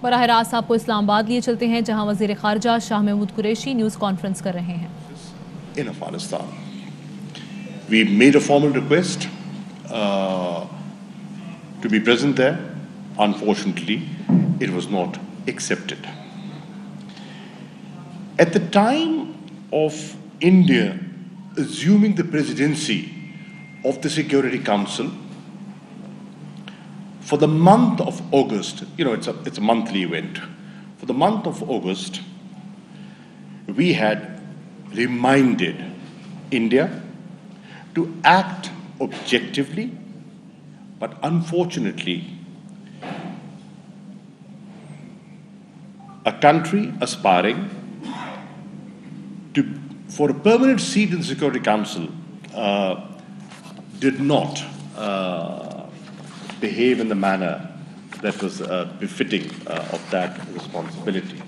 बराह रास्त आपको इस्लामाबाद लिए चलते हैं, जहां वज़ीर ख़ारजा शाह महमूद कुरैशी न्यूज़ कॉन्फ्रेंस कर रहे हैं। In Afghanistan, we made a formal request to be present there. Unfortunately, it was not accepted. At the time of India assuming the presidency of the Security Council, for the month of August, it's a monthly event. For the month of August, we had reminded India to act objectively, but unfortunately, a country aspiring for a permanent seat in the Security Council did not behave in the manner that was befitting of that responsibility.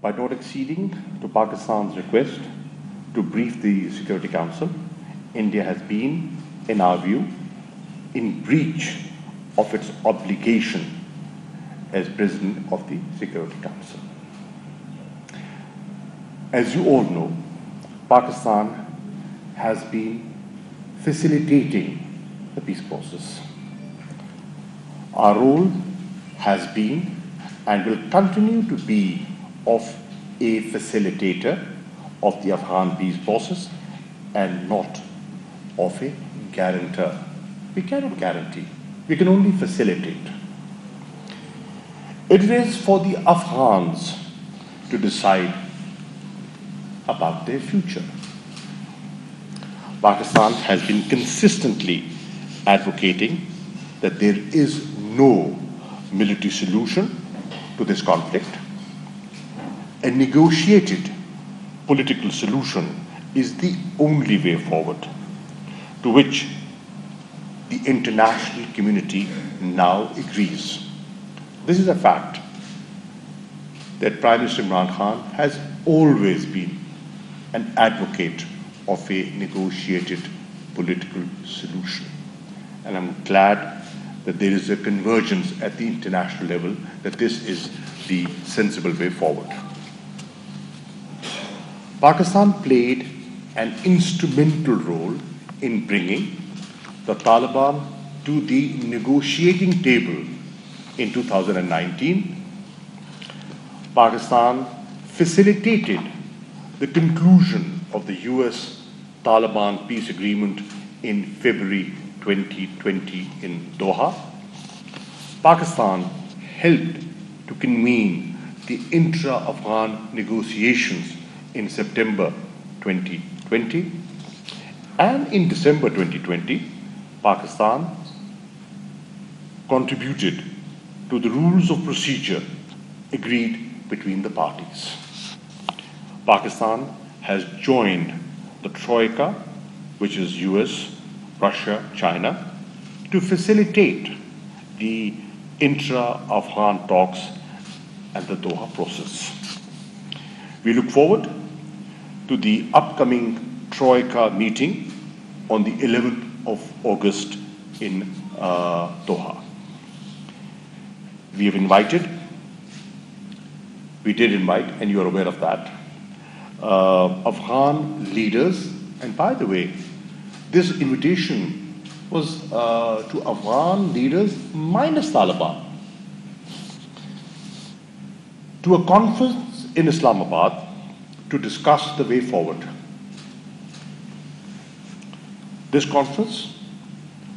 By not acceding to Pakistan's request to brief the Security Council, India has been, in our view, in breach of its obligation as President of the Security Council. As you all know, Pakistan has been facilitating the peace process. Our role has been and will continue to be of a facilitator of the Afghan peace process and not of a guarantor. We cannot guarantee, we can only facilitate. It is for the Afghans to decide about their future. Pakistan has been consistently advocating that there is no military solution to this conflict. A negotiated political solution is the only way forward, to which the international community now agrees. This is a fact that Prime Minister Imran Khan has always been an advocate of a negotiated political solution. And I'm glad that there is a convergence at the international level that this is the sensible way forward. Pakistan played an instrumental role in bringing the Taliban to the negotiating table in 2019. Pakistan facilitated the conclusion of the US-Taliban peace agreement in February 2020 in Doha. Pakistan helped to convene the intra-Afghan negotiations in September 2020, and in December 2020, Pakistan contributed to the rules of procedure agreed between the parties. Pakistan has joined the Troika, which is US, Russia, China, to facilitate the intra-Afghan talks and the Doha process. We look forward to the upcoming Troika meeting on the 11th of August in Doha. We did invite, and you are aware of that, Afghan leaders, and by the way, this invitation was to Afghan leaders minus Taliban, to a conference in Islamabad to discuss the way forward. This conference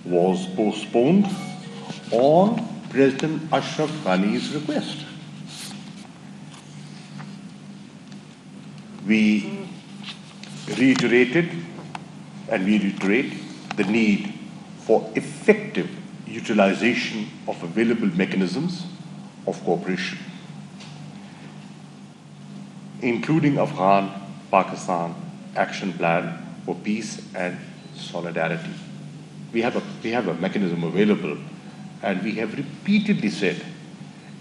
was postponed on President Ashraf Ghani's request. We reiterated and we reiterate the need for effective utilization of available mechanisms of cooperation, including Afghan-Pakistan Action Plan for Peace and Solidarity. We have a mechanism available, and we have repeatedly said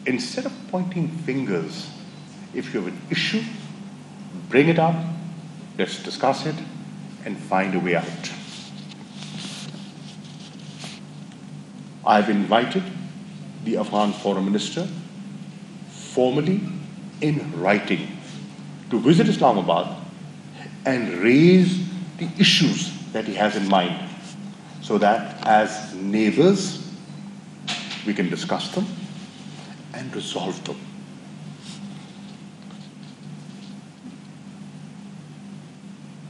instead of pointing fingers, if you have an issue, bring it up, let's discuss it, and find a way out. I've invited the Afghan Foreign Minister formally in writing to visit Islamabad and raise the issues that he has in mind, so that as neighbors we can discuss them and resolve them.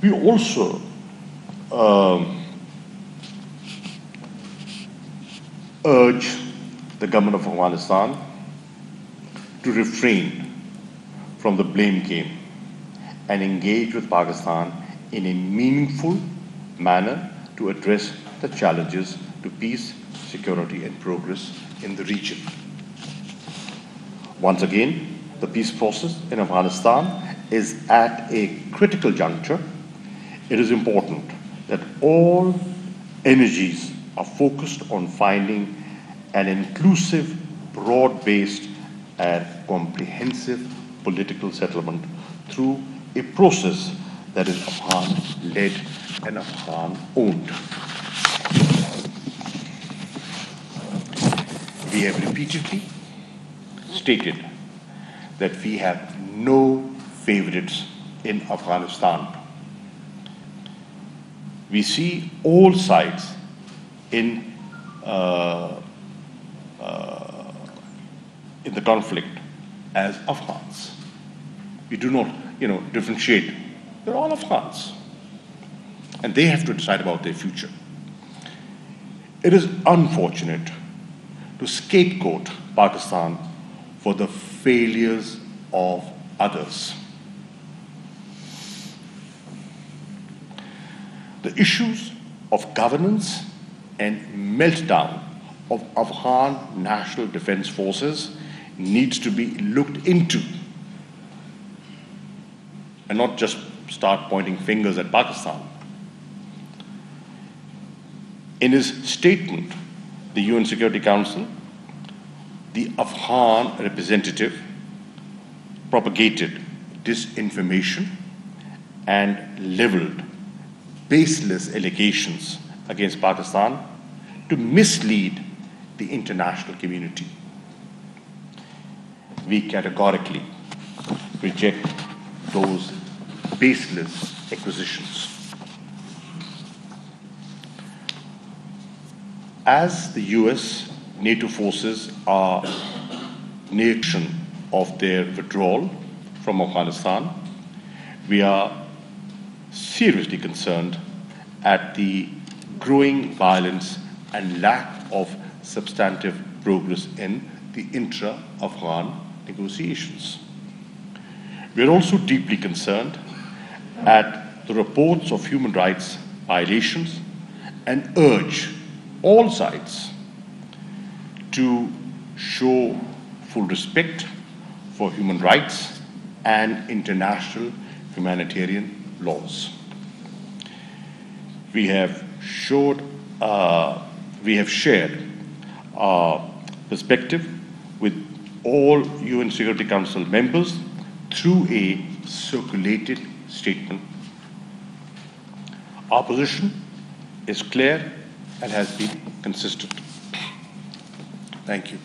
We also urge the government of Afghanistan to refrain from the blame game and engage with Pakistan in a meaningful manner to address the challenges to peace, security, and progress in the region. Once again, the peace process in Afghanistan is at a critical juncture. It is important that all energies are focused on finding an inclusive, broad-based, and comprehensive political settlement through a process that is Afghan-led and Afghan-owned. We have repeatedly stated that we have no favorites in Afghanistan. We see all sides in the conflict as Afghans. We do not, differentiate. They're all Afghans, and they have to decide about their future. It is unfortunate to scapegoat Pakistan for the failures of others. The issues of governance and meltdown of Afghan National Defense Forces needs to be looked into, and not just start pointing fingers at Pakistan. In his statement, the UN Security Council, the Afghan representative propagated disinformation and leveled baseless allegations against Pakistan to mislead the international community. We categorically reject those baseless accusations. As the US NATO forces are near of their withdrawal from Afghanistan, we are seriously concerned at the growing violence and lack of substantive progress in the intra-Afghan negotiations. We are also deeply concerned at the reports of human rights violations and urge all sides to show full respect for human rights and international humanitarian laws. We have shared our perspective with all UN Security Council members through a circulated statement. Our position is clear and has been consistent. Thank you.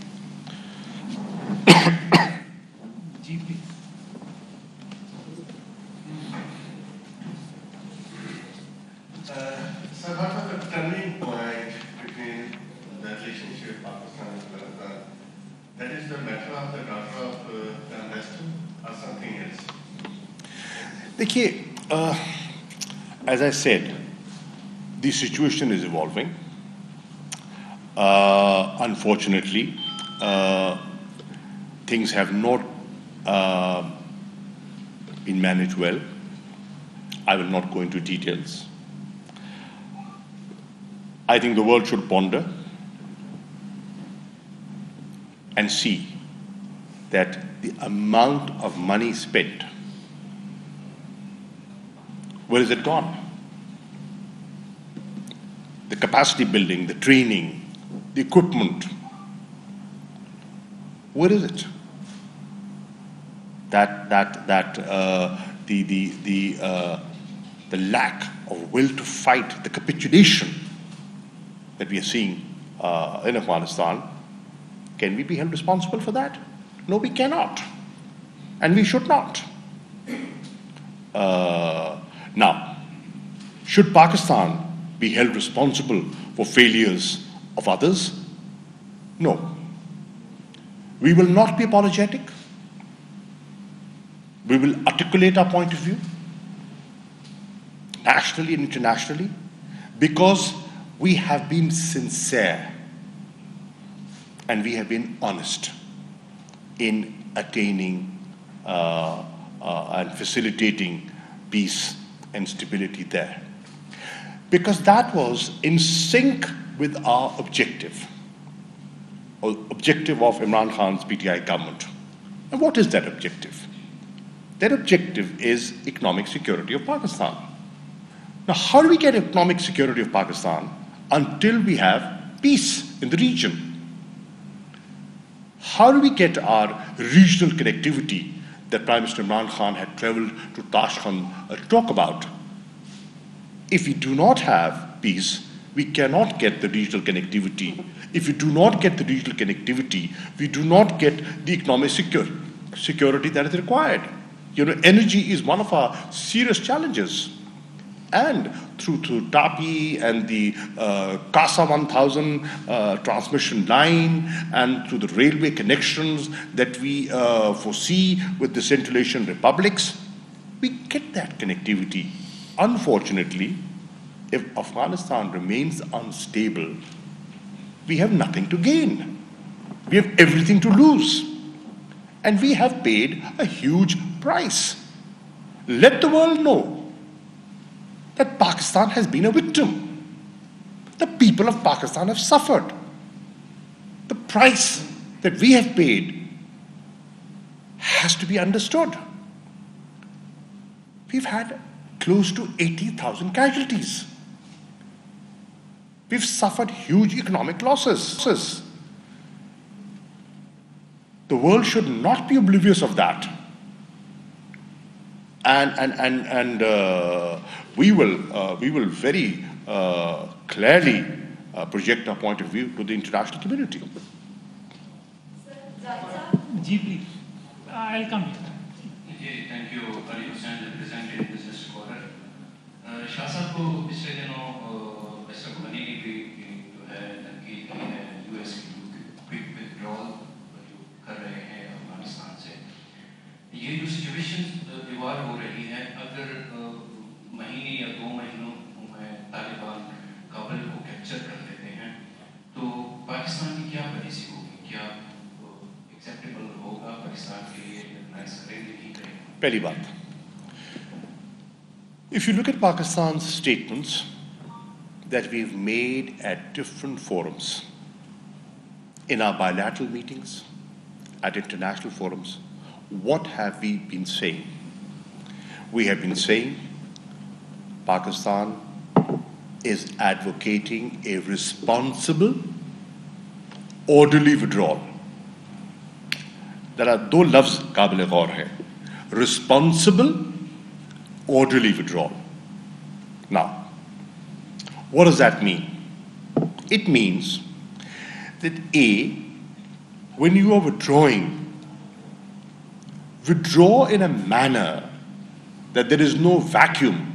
So what was the turning point between the relationship with Pakistan and Afghanistan? That is the matter of the daughter of the ambassador or something else? Dekhiye, as I said, the situation is evolving. Unfortunately, things have not been managed well. I will not go into details. I think the world should ponder and see that the amount of money spent, where is it gone? The capacity building, the training, the equipment. Where is it? The lack of will to fight, the capitulation that we are seeing in Afghanistan, can we be held responsible for that? No, we cannot. And we should not. Now, should Pakistan be held responsible for failures of others? No. We will not be apologetic. We will articulate our point of view, nationally and internationally, because we have been sincere and we have been honest in attaining and facilitating peace and stability there. Because that was in sync with our objective, or objective of Imran Khan's PTI government. And what is that objective? That objective is economic security of Pakistan. Now, how do we get economic security of Pakistan until we have peace in the region? How do we get our regional connectivity that Prime Minister Imran Khan had traveled to Tashkent to talk about? If we do not have peace, we cannot get the regional connectivity. If we do not get the regional connectivity, we do not get the economic security that is required. You know, energy is one of our serious challenges. And through TAPI and the CASA 1000 transmission line, and through the railway connections that we foresee with the Central Asian republics, we get that connectivity. Unfortunately, if Afghanistan remains unstable, we have nothing to gain. We have everything to lose. And we have paid a huge price. Let the world know that Pakistan has been a victim. The people of Pakistan have suffered. The price that we have paid has to be understood. We've had close to 80,000 casualties. We've suffered huge economic losses. The world should not be oblivious of that. And we will very clearly project our point of view to the international community. Ji, please. I'll come here. Ji, thank you. Ali Hussain, representing Business Scholar. Shah साहब को पिछले दिनों mister घनी ने भी जो है तनकीद की है यूएस की क्विक विथड्रॉल जो कर रहे हैं अफगानिस्तान से. ये जो सिचुएशन इवॉल्व हो रही है, अगर महीने या 2 महीनों में तालिबान काबुल को कैप्चर कर लेते हैं तो पाकिस्तान की क्या पॉलिसी होगी? क्या एक्सेप्टेबल होगा पाकिस्तान के लिए? रिकॉग्नाइज करेंगे कि करेंगे? पहली बात, if you look at Pakistan's statements that we've made at different forums, in our bilateral meetings, at international forums, what have we been saying? We have been saying Pakistan is advocating a responsible, orderly withdrawal. There are दो लफ्ज काबिल गौर हैं: responsible, orderly withdrawal. Now, what does that mean? It means that when you are withdrawing, withdraw in a manner that there is no vacuum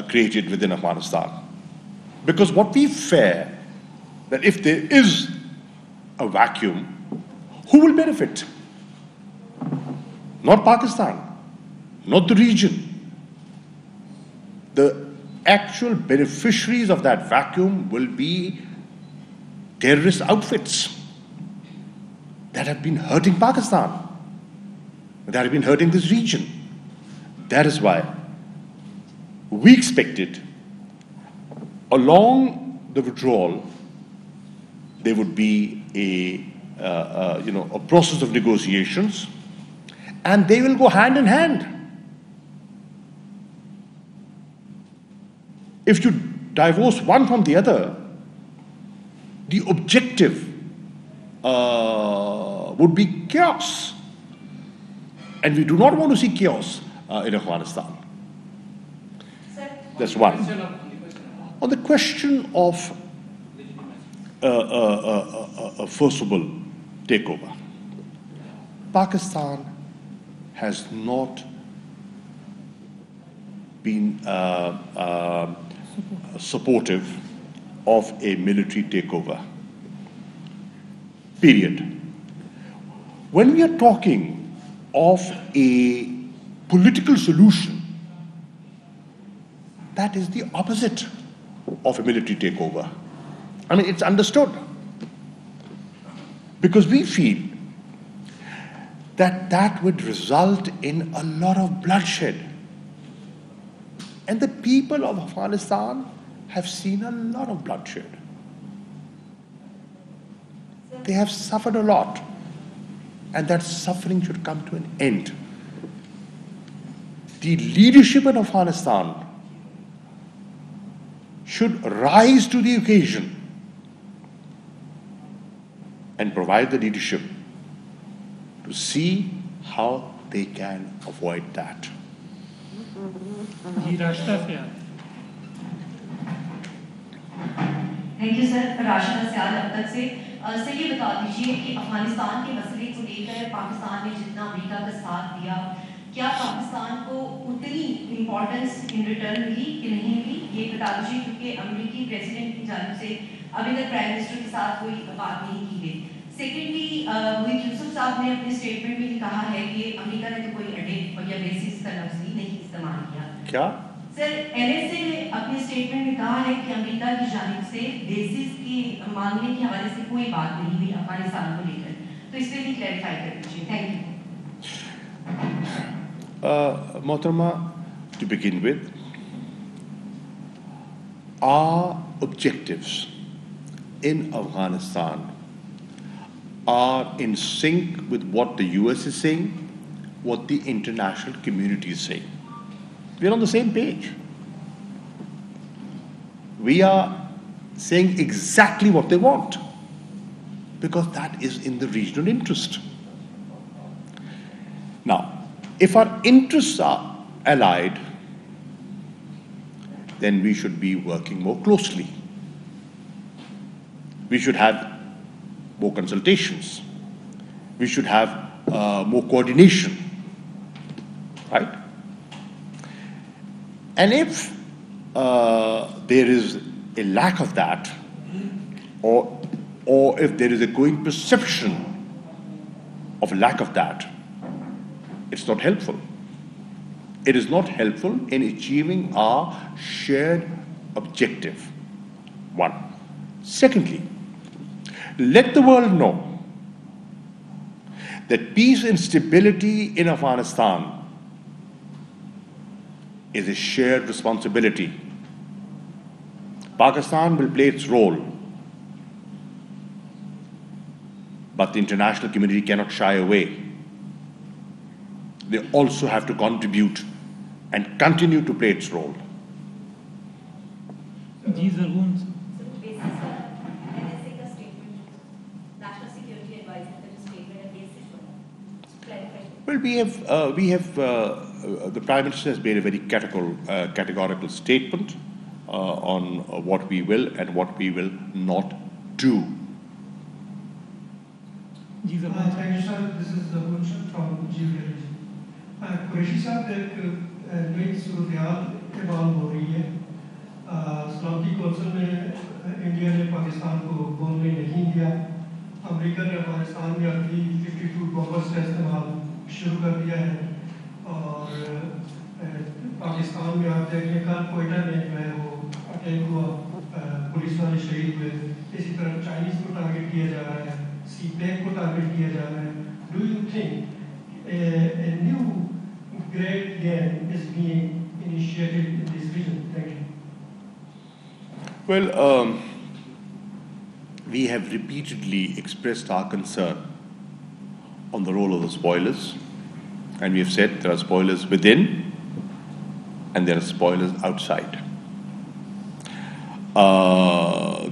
created within Afghanistan. Because what we fear, that if there is a vacuum, who will benefit? Not Pakistan, not the region. The actual beneficiaries of that vacuum will be terrorist outfits that have been hurting Pakistan, that have been hurting this region. That is why we expected along the withdrawal there would be a process of negotiations, and they will go hand in hand. If you divorce one from the other, the objective would be chaos. And we do not want to see chaos in Afghanistan. That's one. On the question of a forcible takeover, Pakistan has not been supportive of a military takeover. Period. When we are talking of a political solution, that is the opposite of a military takeover. I mean, it's understood. Because we feel that that would result in a lot of bloodshed. And the people of Afghanistan have seen a lot of bloodshed. They have suffered a lot. And that suffering should come to an end. The leadership in Afghanistan should rise to the occasion and provide the leadership to see how they can avoid that. Thank you, sir. Rashida Syal अब तक से sir ये बता दीजिए कि अफगानिस्तान के मसले को लेकर पाकिस्तान ने जितना अमेरिका का साथ दिया, क्या पाकिस्तान को उतनी इम्पोर्टेंस इन रिटर्न मिली कि नहीं मिली, ये बता दीजिए, क्योंकि अमेरिकी प्रेसिडेंट की जानिब से अभी तक प्राइम मिनिस्टर के साथ कोई बात नहीं की गई। सेकेंडली, मोहित यूसुफ साहब ने अपने स्टेटमेंट में कहा है कि अमेरिका ने तो कोई अड्डे या बेसिस का लफ्ज़ ही नहीं इस्तेमाल किया। क्या? सर, एनएसए ने अपने स्टेटमेंट में कहा है कि अमेरिका की जानिब से बेसिस की मांगने के हवाले से कोई बात नहीं हुई अफगानिस्तान को लेकर, तो इस पर भी क्लैरिफाई कर दीजिए। Thank you. Mohtarama, to begin with, our objectives in Afghanistan are in sync with what the US is saying, what the international community is saying. We're on the same page. We are saying exactly what they want because that is in the regional interest. Now, if our interests are allied, then we should be working more closely. We should have more consultations. We should have more coordination, right? And if there is a lack of that, or if there is a growing perception of lack of that, it's not helpful. It is not helpful in achieving our shared objective. One. Secondly, let the world know that peace and stability in Afghanistan is a shared responsibility. Pakistan will play its role, but the international community cannot shy away. They also have to contribute and continue to play its role. These are wounds. Well, the Prime Minister has made a very categorical statement on what we will and what we will not do. Thank you, sir. This is the question from G. Qureshi साहब, एक नई सूरत-ए-हाल इस्तेमाल हो रही है। सलामती council में India ने पाकिस्तान को बोलने नहीं दिया। अमेरिका ने अफगानिस्तान में अपनी 52 बॉम्बर्स का इस्तेमाल शुरू कर दिया है और पाकिस्तान में आप देखें कल कोयटा में जो है वो अटैक हुआ, पुलिस वाले शहीद हुए। इसी तरह चाइनीज को टारगेट किया जा रहा है, सीपैक को टारगेट किया जा रहा है। Do you think a new great game is being initiated in this region? Thank you. Well, we have repeatedly expressed our concern on the role of the spoilers, and we have said there are spoilers within and there are spoilers outside.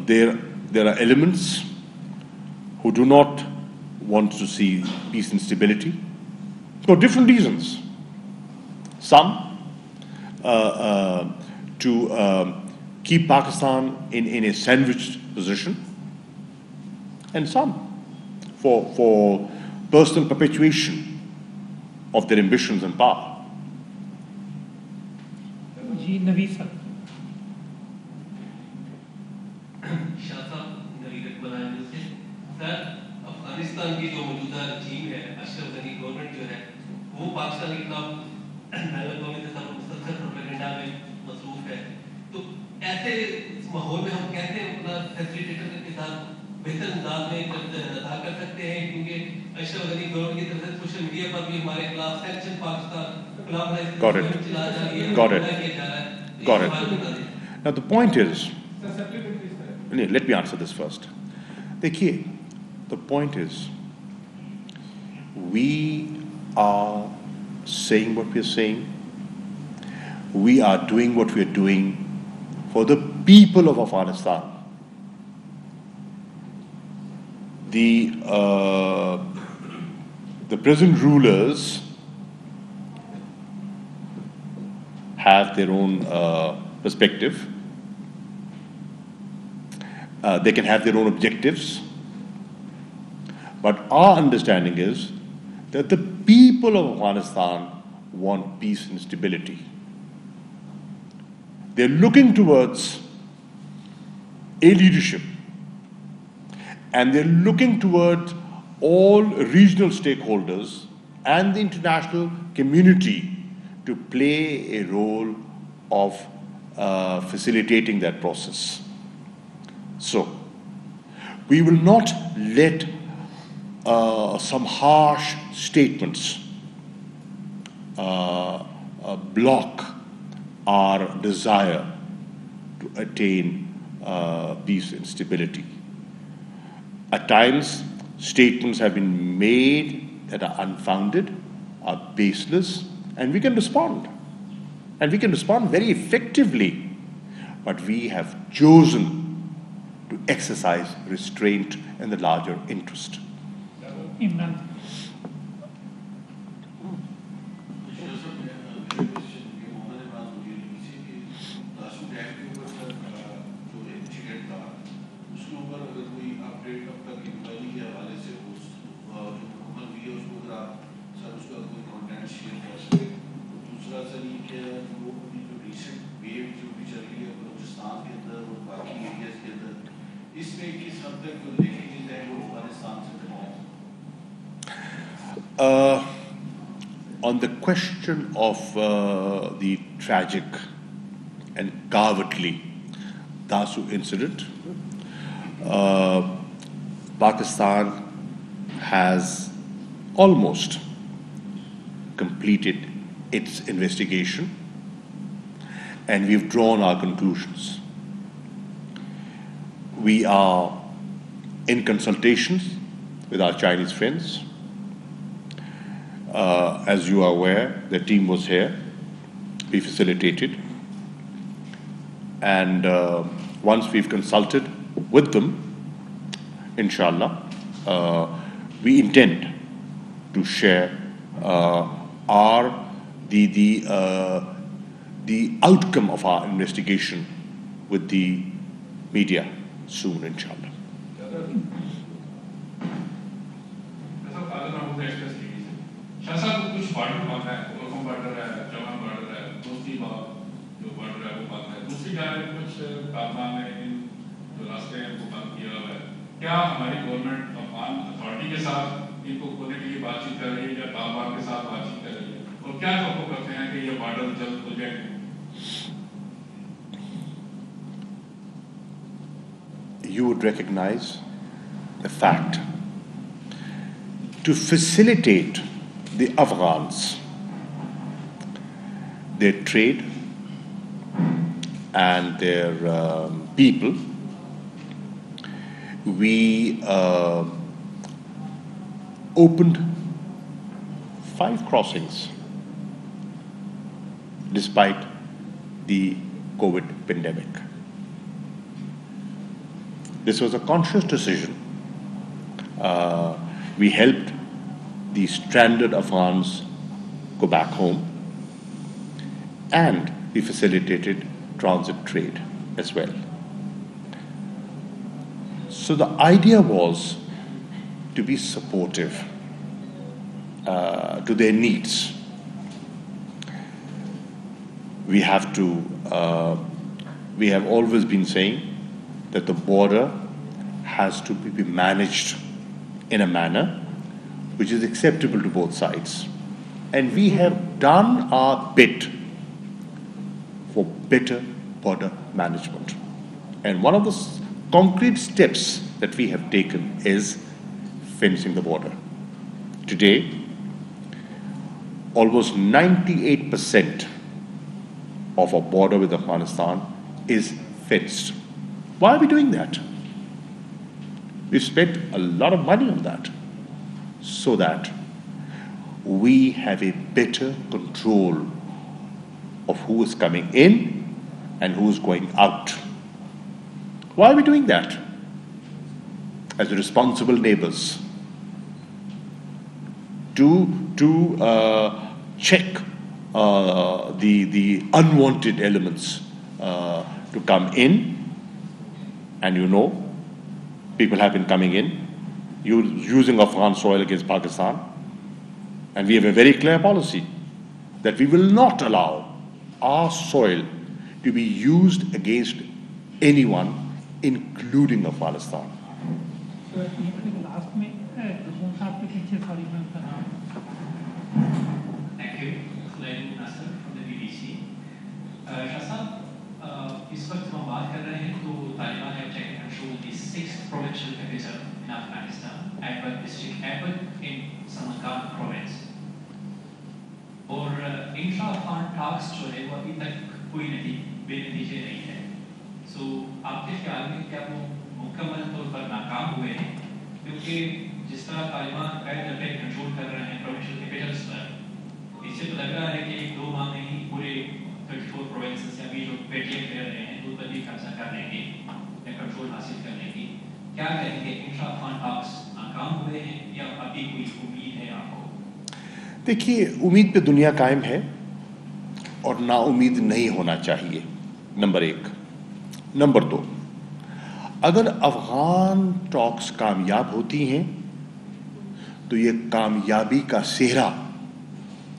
There are elements who do not want to see peace and stability for different reasons. Some to keep Pakistan in a sandwiched position, and some for personal perpetuation of their ambitions and power. जी Naveed sir Shah साहब नवीद अकबर आए से sir Afghanistan की जो मौजूदा team है Ashraf Ghani government जो है वो पाकिस्तान के खिलाफ मुसलसल प्रोपेगेंडा में मसरूफ है तो ऐसे माहौल में हम कैसे अपना फैसिलिटेटर के साथ बेहतर अंदाज में अदा कर सकते हैं क्योंकि अशरफ गनी गवर्नमेंट की तरफ से सोशल मीडिया पर भी हमारे खिलाफ sanction Pakistan Got it. Got it. Got it. Now the point is, let me answer this first. देखिए, the point is, we are saying what we are saying. We are doing what we are doing for the people of Afghanistan. The present rulers have their own perspective. They can have their own objectives. But our understanding is that the people of Afghanistan want peace and stability. They're looking towards a leadership, and they're looking towards all regional stakeholders and the international community to play a role of facilitating that process. So, we will not let some harsh statements block our desire to attain peace and stability. At times, statements have been made that are unfounded, are baseless, and we can respond. And we can respond very effectively. But we have chosen to exercise restraint in the larger interest. Imran On the question of the tragic and cowardly Dasu incident, Pakistan has almost completed its investigation, and we've drawn our conclusions. We are in consultations with our Chinese friends. As you are aware, the team was here. We facilitated. And once we've consulted with them, inshallah, we intend to share the outcome of our investigation with the media soon, inshallah. Shah साहब कुछ border मांगा है, ओरकम border है, जवान border है, दोस्ती बाग जो border है वो मांगा है, दूसरी जाने कुछ कारनामे इन जो रास्ते हैं वो बंद किया हुआ है। क्या हमारी गवर्नमेंट अफगान अथॉरिटी के साथ इनको खोलने के लिए बातचीत कर रही है या तालिबान के साथ बातचीत कर रही है, और क्या तवक्को करते हैं कि ये बॉर्डर जल्द खुल जाएंगे? You would recognize the fact to facilitate the Afghans, their trade and their people, we opened 5 crossings despite the COVID pandemic. This was a conscious decision We helped the stranded Afghans go back home, and we facilitated transit trade as well. So the idea was to be supportive to their needs. We have always been saying that the border has to be managed in a manner which is acceptable to both sides. And we have done our bit for better border management. And one of the concrete steps that we have taken is fencing the border. Today, almost 98% of our border with Afghanistan is fenced. Why are we doing that? We've spent a lot of money on that so that we have a better control of who is coming in and who is going out. Why are we doing that? As responsible neighbors, to check the unwanted elements to come in. And people have been coming in, using Afghan soil against Pakistan. And we have a very clear policy that we will not allow our soil to be used against anyone, including Afghanistan. So, last में आपके पीछे sorry मैं Thank you. Nasser from the BBC. Shah Saab, इस वक्त हम बात कर रहे हैं तो Taliban have taken control of the 6th provincial capital in Afghanistan, Abbot district, Abbot in Samarkand province. और इंट्रा-अफगान टॉक्स जो है वो अभी तक कोई बेनतीजे नहीं है. So आपके ख्याल में क्या वो मुकम्मल तौर पर नाकाम हुए हैं? क्योंकि जिस तरह तालिबान गैर दरपे कंट्रोल कर रहे हैं प्रोविंशियल कैपिटल्स पर, इससे तो लग रहा है कि 1-2 माह में ही पूरे 34 प्रोविंसेस या भी जो पेटीएम कर रहे हैं उन पर भी कब्जा कर लेंगे या कंट्रोल हासिल कर लेंगे. क्या कहेंगे, इंट्रा-अफगान टॉक्स नाकाम हुए हैं या अभी कोई उम्मीद है आपको? देखिए, उम्मीद पे दुनिया कायम है और नाउम्मीद नहीं होना चाहिए, नंबर 1. नंबर 2, अगर अफगान टॉक्स कामयाब होती हैं तो ये कामयाबी का सेहरा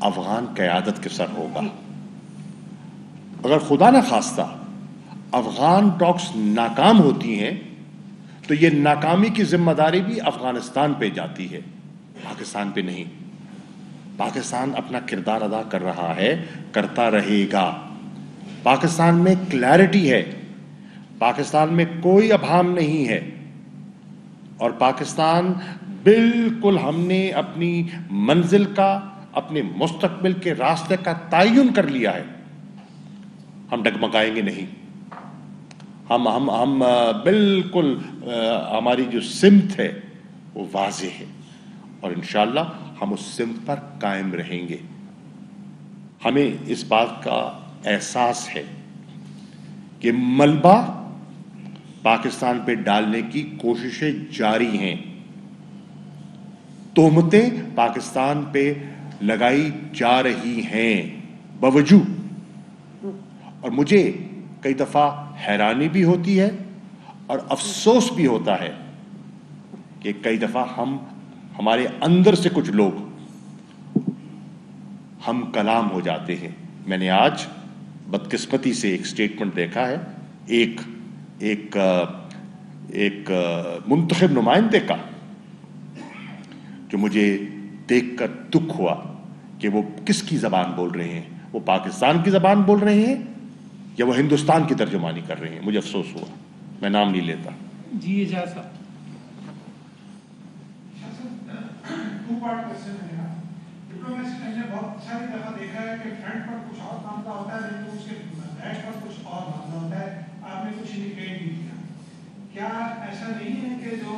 अफगान क़यादत के सर होगा. अगर खुदा न खास्ता अफगान टॉक्स नाकाम होती हैं तो ये नाकामी की जिम्मेदारी भी अफगानिस्तान पे जाती है, पाकिस्तान पे नहीं. पाकिस्तान अपना किरदार अदा कर रहा है, करता रहेगा. पाकिस्तान में क्लैरिटी है, पाकिस्तान में कोई अभाम नहीं है और पाकिस्तान बिल्कुल हमने अपनी मंजिल का, अपने मुस्तकबिल के रास्ते का तयन कर लिया है. हम डगमगाएंगे नहीं. हम बिल्कुल हमारी जो सिमत है वो वाज़ेह है और इंशाअल्लाह हम उस सिमत पर कायम रहेंगे. हमें इस बात का एहसास है कि मलबा पाकिस्तान पे डालने की कोशिशें जारी हैं, तोहमतें पाकिस्तान पे लगाई जा रही हैं बावजूद. और मुझे कई दफा हैरानी भी होती है और अफसोस भी होता है कि कई दफा हमारे अंदर से कुछ लोग हम कलाम हो जाते हैं. मैंने आज बदकिस्मती से एक स्टेटमेंट देखा है एक मुंतखब नुमाइंदे का, जो मुझे देखकर दुख हुआ कि वो किसकी ज़बान बोल रहे हैं. वो पाकिस्तान की ज़बान बोल रहे हैं या वो हिंदुस्तान की तर्जुमानी कर रहे हैं. मुझे अफसोस हुआ, मैं नाम नहीं लेता. जी इजाज़त. डिप्लोमेसी में हमने बहुत सारी दफा देखा है कि फ्रंट पर कुछ और मामला होता है लेकिन उसके बैक पर कुछ और मामला होता है. आपने कुछ इंडिकेट भी किया. क्या ऐसा नहीं है कि जो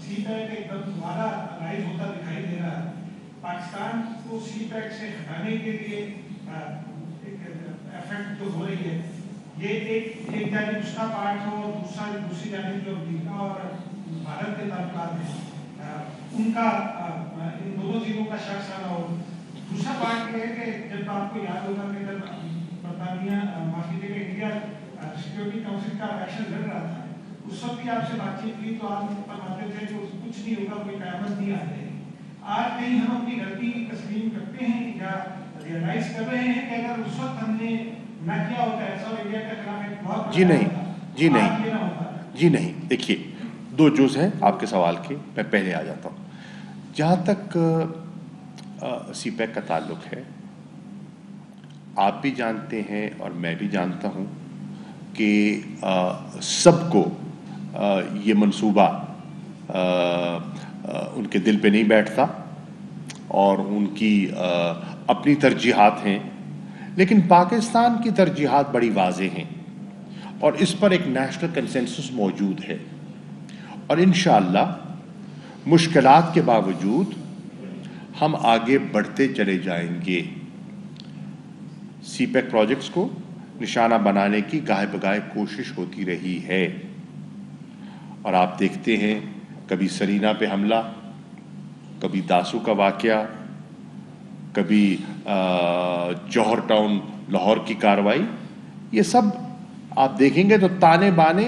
सी पैक एकदम दोबारा राइज होता दिखाई दे रहा है, पाकिस्तान को सी पैक से हटाने के लिए एक एफर्ट जो हो रही है, ये एक जानिब उसका पार्ट हो और दूसरी जानिब जो अमेरिका और भारत के ताल्लुकात हैं उनका इन दोनों चीज़ों का शक सारा हो। दूसरा बात यह है कि जब आपको याद होगा कि जब बरतानिया माफी देगा इंडिया सिक्योरिटी काउंसिल का एक्शन लड़ रहा था, उस वक्त भी आपसे बातचीत हुई तो आप फरमाते थे कि कुछ नहीं होगा, कोई क़यामत नहीं आ रही। आज कहीं हम अपनी गलती तस्लीम करते हैं या रियलाइज कर रहे हैं कि अगर उस वक्त हमने न किया होता ऐसा और इंडिया के खिलाफ एक बहुत जी नहीं। देखिए, दो जुज़ हैं आपके सवाल के, मैं पहले आ जाता हूँ। जहाँ तक सीपैक का ताल्लुक है, आप भी जानते हैं और मैं भी जानता हूँ कि सबको ये मंसूबा उनके दिल पे नहीं बैठता और उनकी अपनी तरजीहात हैं, लेकिन पाकिस्तान की तरजीहात बड़ी वाज़ेह हैं और इस पर एक नेशनल कंसेंसस मौजूद है और इंशाअल्लाह मुश्किलात के बावजूद हम आगे बढ़ते चले जाएंगे। सीपैक प्रोजेक्ट्स को निशाना बनाने की गाहे बगाहे कोशिश होती रही है और आप देखते हैं कभी सरीना पे हमला, कभी दासू का वाक़या, कभी जौहर टाउन लाहौर की कार्रवाई, ये सब आप देखेंगे तो ताने बाने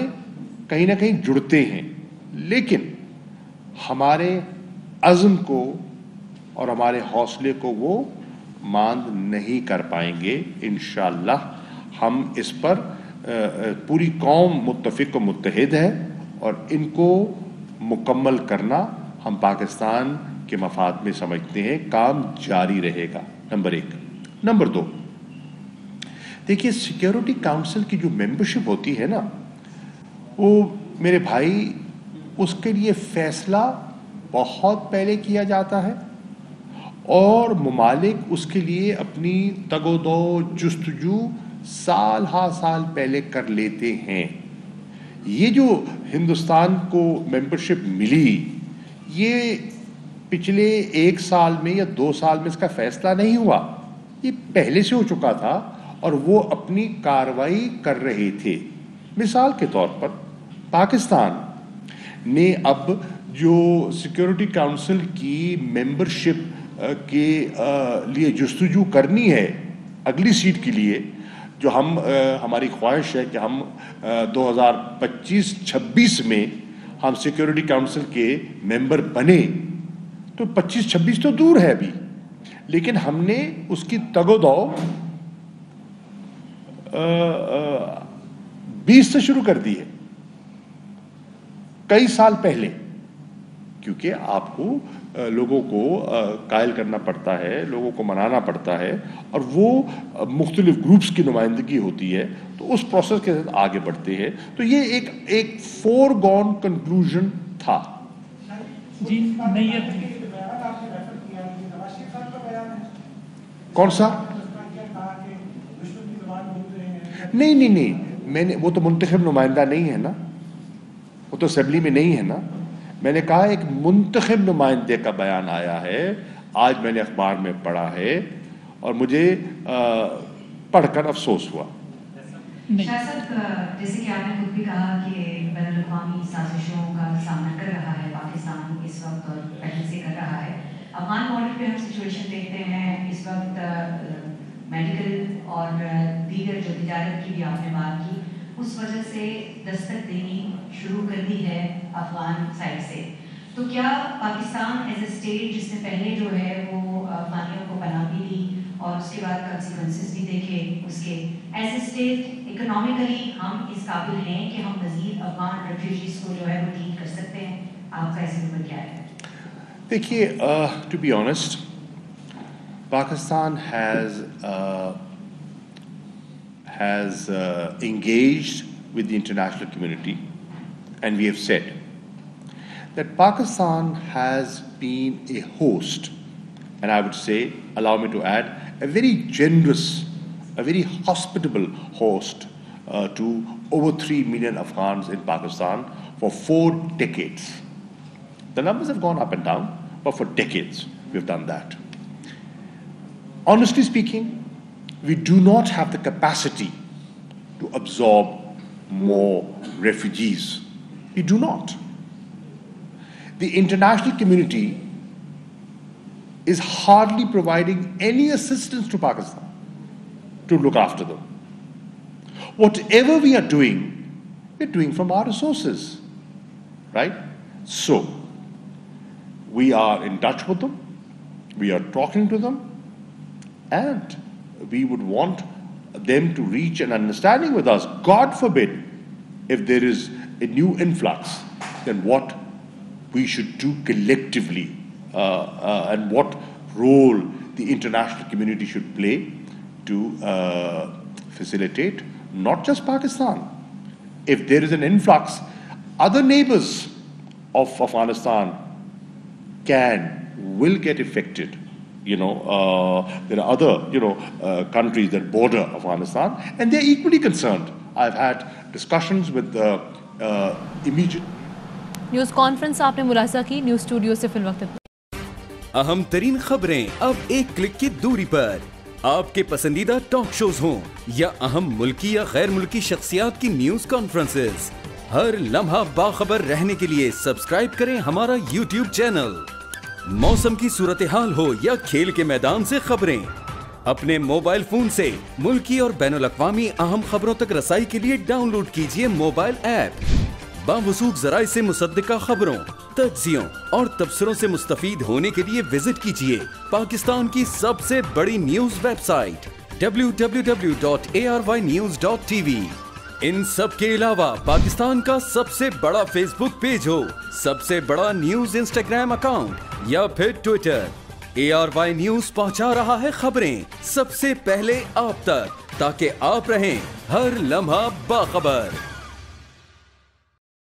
कहीं ना कहीं जुड़ते हैं, लेकिन हमारे अज़्म को और हमारे हौसले को वो मांद नहीं कर पाएंगे। इंशाअल्लाह हम इस पर पूरी कौम मुत्तफ़िक़ व मुत्तहिद है और इनको मुकम्मल करना हम पाकिस्तान के मफाद में समझते हैं। काम जारी रहेगा, नंबर एक। नंबर दो, देखिए सिक्योरिटी काउंसिल की जो मेंबरशिप होती है ना, वो मेरे भाई उसके लिए फ़ैसला बहुत पहले किया जाता है और ममालिक उसके लिए अपनी तगोदो जुस्तजू साल हा साल पहले कर लेते हैं। ये जो हिंदुस्तान को मेंबरशिप मिली, ये पिछले 1 साल में या 2 साल में इसका फैसला नहीं हुआ, ये पहले से हो चुका था और वो अपनी कार्रवाई कर रहे थे। मिसाल के तौर पर पाकिस्तान ने अब जो सिक्योरिटी काउंसिल की मेंबरशिप के लिए जुस्तजू करनी है अगली सीट के लिए, जो हमारी ख्वाहिश है कि हम 2025-26 में हम सिक्योरिटी काउंसिल के मेंबर बने, तो 25-26 तो दूर है अभी, लेकिन हमने उसकी तगोदौ 20 से शुरू कर दी है, कई साल पहले, क्योंकि आपको लोगों को कायल करना पड़ता है, लोगों को मनाना पड़ता है और वो मुख्तलिफ ग्रुप्स की नुमाइंदगी होती है, तो उस प्रोसेस के साथ आगे बढ़ते हैं। तो ये एक फोरगॉन कंक्लूजन था। जी नहीं, कौन सा? नहीं, मैंने, वो तो मुंतखब नुमाइंदा नहीं है ना, वो तो असेंबली में नहीं है ना। मैंने कहा एक मुंतखब नुमाइंदे का बयान आया है, आज मैंने अखबार में पढ़ा है और मुझे पढ़कर अफसोस हुआ। शाह साहब, जैसे कि आपने खुद भी कहा कि बैनुल-अक़वामी साजिशों का सामना कर रहा है पाकिस्तान इस वक्त और पहले से कर रहा है। अफगान बॉर्डर पे हम सिचुएशन देखते हैं इस वक्त मेडिकल और दीगर जो तिजारत की भी आपने बात की, उस वजह से दस्तक देनी शुरू कर दी है अफगान साइड से। तो क्या पाकिस्तान एज ए स्टेट, जिसने पहले जो है वो अफगानियों को पनाह भी दी और उसके बाद कंसिक्वेंसेस भी देखे उसके, एज ए स्टेट इकोनॉमिकली हम इस काबिल हैं कि हम मज़ीद अफगान रेफ्यूजीज को जो है वो ट्रीट कर सकते हैं? आपका ऐसे ऊपर क्या है? देखिए, to be honest, Pakistan has engaged with the international community, and we have said that Pakistan has been a host, and I would say, allow me to add, a very generous, a very hospitable host to over 3 million Afghans in Pakistan for 4 decades. The numbers have gone up and down, but for decades we've done that. Honestly speaking, we do not have the capacity to absorb more refugees. We do not. the international community is hardly providing any assistance to Pakistan to look after them. Whatever we are doing, we're doing from our resources, right? So, we are in touch with them, we are talking to them, and we would want them to reach an understanding with us. God forbid, if there is a new influx, then what we should do collectively and what role the international community should play to facilitate not just Pakistan. If there is an influx, other neighbors of Afghanistan will get affected. There are other, countries that border Afghanistan, and they're equally concerned. I've had discussions with the immediate. News conference आपने मुलाहिजा की news studio से fill वक्त। अहम तरीन खबरें अब एक click की दूरी पर। आपके पसंदीदा टॉक शोज हों या अहम मुल्की या गैर मुल्की शख्सियात की न्यूज़ कॉन्फ्रेंसेस, हर लम्हा बाखबर रहने के लिए सब्सक्राइब करें हमारा YouTube चैनल। मौसम की सूरत हाल हो या खेल के मैदान से खबरें, अपने मोबाइल फोन से मुल्की और बैनुल अक़वामी अहम खबरों तक रसाई के लिए डाउनलोड कीजिए मोबाइल ऐप। बावसूख ज़राए से मुसद्दिका खबरों, तज्ज़ियों और तबसरों से मुस्तफ़ीद होने के लिए विजिट कीजिए पाकिस्तान की सबसे बड़ी न्यूज़ वेबसाइट www.arYnews.tv। इन सब के अलावा पाकिस्तान का सबसे बड़ा फेसबुक पेज हो, सबसे बड़ा न्यूज़ इंस्टाग्राम अकाउंट या फिर ट्विटर, ARY न्यूज़ पहुंचा रहा है खबरें सबसे पहले आप तक, ताकि आप रहें हर लम्हा बाखबर।